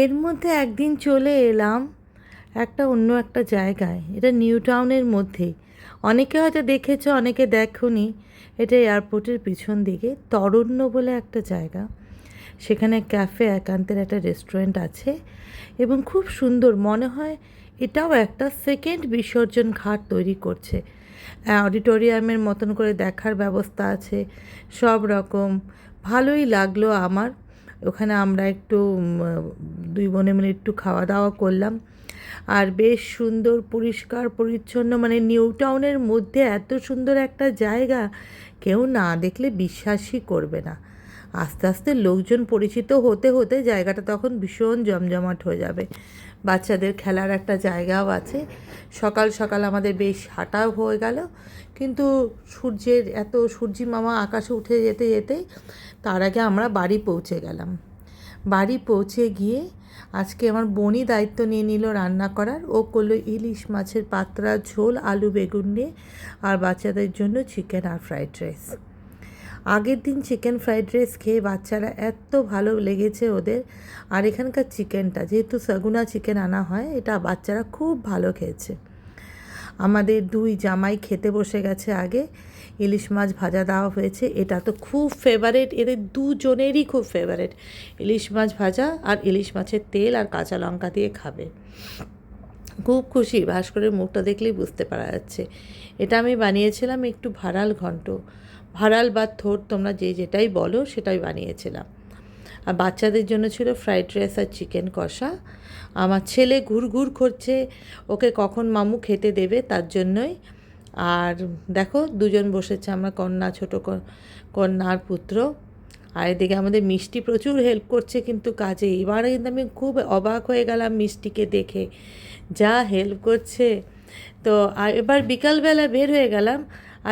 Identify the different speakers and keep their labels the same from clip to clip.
Speaker 1: এর মধ্যে একদিন চলে এলাম অন্য একটা জায়গায়। এটা নিউ টাউনের মধ্যেই। অনেকে হয়তো দেখেছো, অনেকে দেখোনি। এটা এয়ারপোর্টের পিছন দিকে তরণ্য বলে একটা জায়গা। সেখানে ক্যাফে একান্তের একটা রেস্টুরেন্ট আছে এবং খুব সুন্দর। মনে হয় এটাও একটা সেকেন্ড বিসর্জন ঘাট তৈরি করছে। অডিটোরিয়ামের মতন করে দেখার ব্যবস্থা আছে, সব রকম। ভালোই লাগলো আমার। ওখানে আমরা একটু দুই বোনে মিলে একটু খাওয়া দাওয়া করলাম। আর বেশ সুন্দর, পরিষ্কার পরিচ্ছন্ন, মানে নিউ টাউনের মধ্যে এত সুন্দর একটা জায়গা কেউ না দেখলে বিশ্বাসই করবে না। আস্তে আস্তে লোকজন পরিচিত হতে হতে জায়গাটা তখন ভীষণ জমজমাট হয়ে যাবে। বাচ্চাদের খেলার একটা জায়গাও আছে। সকাল সকাল আমাদের বেশ হাঁটাও হয়ে গেল, কিন্তু সূর্যি মামা আকাশে উঠে যেতে যেতেই তার আগে আমরা বাড়ি পৌঁছে গেলাম। বাড়ি পৌঁছে গিয়ে আজকে আমার বোনই দায়িত্ব নিয়ে নিল রান্না করার। ও করলো ইলিশ মাছের পাতলা ঝোল আলু বেগুন দিয়ে, আর বাচ্চাদের জন্য চিকেন আর ফ্রাইড রাইস। আগের দিন চিকেন ফ্রাইড রাইস খেয়ে বাচ্চারা এত ভালো লেগেছে ওদের। আর এখানকার চিকেনটা যেহেতু সগুনা চিকেন আনা হয়, এটা বাচ্চারা খুব ভালো খেয়েছে। আমাদের দুই জামাই খেতে বসে গেছে আগে। ইলিশ মাছ ভাজা দেওয়া হয়েছে, এটা তো খুব ফেভারেট, এদের দুজনেরই খুব ফেভারেট। ইলিশ মাছ ভাজা আর ইলিশ মাছের তেল আর কাঁচা লঙ্কা দিয়ে খাবে। খুব খুশি, ভাস্করের মুখটা দেখলেই বুঝতে পারা যাচ্ছে। এটা আমি বানিয়েছিলাম একটু ভাড়াল ঘন্ট, ভাড়াল বা থোড়, তোমরা যেটাই বলো সেটাই বানিয়েছিলাম। আর বাচ্চাদের জন্য ছিল ফ্রাইড রাইস আর চিকেন কষা। আমার ছেলে ঘুরঘুর করছে, ওকে কখন মামু খেতে দেবে তার জন্যই। আর দেখো দুজন বসেছে, আমার কন্যা, ছোটো কন্যা আর পুত্র। আর এদিকে আমাদের মিষ্টি প্রচুর হেল্প করছে কিন্তু কাজে। এবারে কিন্তু আমি খুব অবাক হয়ে গেলাম মিষ্টিকে দেখে, যা হেল্প করছে। তো আর এবার বিকালবেলা বের হয়ে গেলাম।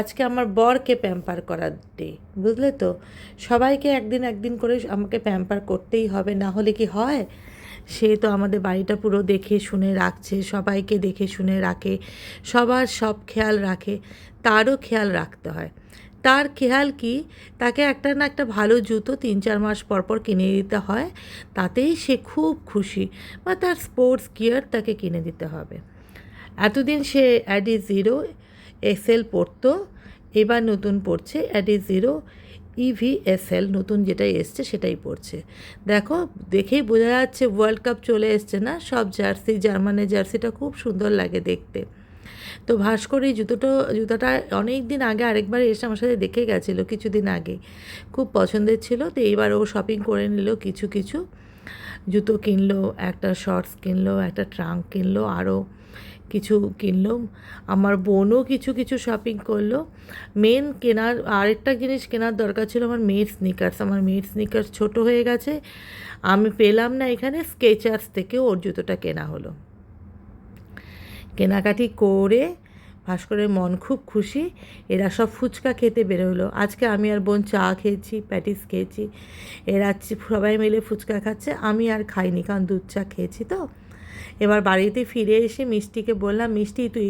Speaker 1: আজকে আমার বরকে প্যাম্পার করার ডে, বুঝলে তো। সবাইকে একদিন করে আমাকে প্যাম্পার করতেই হবে, না হলে কি হয়। সে তো আমাদের বাড়িটা পুরো দেখে শুনে রাখছে, সবাইকে দেখে শুনে রাখে, সবার সব খেয়াল রাখে। তারও খেয়াল রাখতে হয়। তার খেয়াল কি, তাকে একটা না একটা ভালো জুতো 3-4 মাস পর পর কিনে দিতে হয়, তাতেই সে খুব খুশি। বা তার স্পোর্টস গিয়ার তাকে কিনে দিতে হবে। এতদিন সে অ্যাডি জিরো এক্সেল পড়তো, এবার নতুন পড়ছে অ্যাডি জিরো ইভিএসএল, নতুন যেটাই এসছে সেটাই পড়ছে। দেখো দেখেই বোঝা যাচ্ছে ওয়ার্ল্ড কাপ চলে এসছে না, সব জার্সি, জার্মানের জার্সিটা খুব সুন্দর লাগে দেখতে। তো ভাস্কর এই জুতোটা অনেক দিন আগে আরেকবার এসে আমার সাথে দেখে গেছিলো কিছুদিন আগে, খুব পছন্দের ছিল। তো এইবার ও শপিং করে নিল, কিছু কিছু জুতো কিনলো, একটা শর্টস কিনলো, একটা ট্রাঙ্ক কিনলো, আরও কিছু কিনলো। আমার বোনও কিছু কিছু শপিং করলো। মেন কেনার আরেকটা জিনিস কেনার দরকার ছিল আমার মেয়ের স্নিকার্স। আমার মেয়ের স্নিকার্স ছোটো হয়ে গেছে, আমি পেলাম না এখানে। স্কেচার্স থেকে ওর জুতোটা কেনা হলো। কেনাকাটি করে ভাস্করের মন খুব খুশি। এরা সব ফুচকা খেতে বেরোলো। আজকে আমি আর বোন চা খেয়েছি, প্যাটিস খেয়েছি। এরা সবাই মিলে ফুচকা খাচ্ছে, আমি আর খাইনি, কারণ দুধ চা খেয়েছি। তো এবার বাড়িতে ফিরে এসে মিষ্টিকে বললাম, মিষ্টি তুই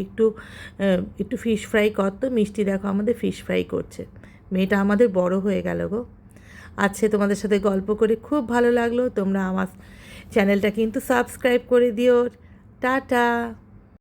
Speaker 1: একটু ফিশ ফ্রাই কর। তো মিষ্টি দেখো আমাদের ফিশ ফ্রাই করছে। মেয়েটা আমাদের বড় হয়ে গেল গো। আচ্ছা, তোমাদের সাথে গল্প করে খুব ভালো লাগলো। তোমরা আমার চ্যানেলটা কিন্তু সাবস্ক্রাইব করে দিও। টাটা।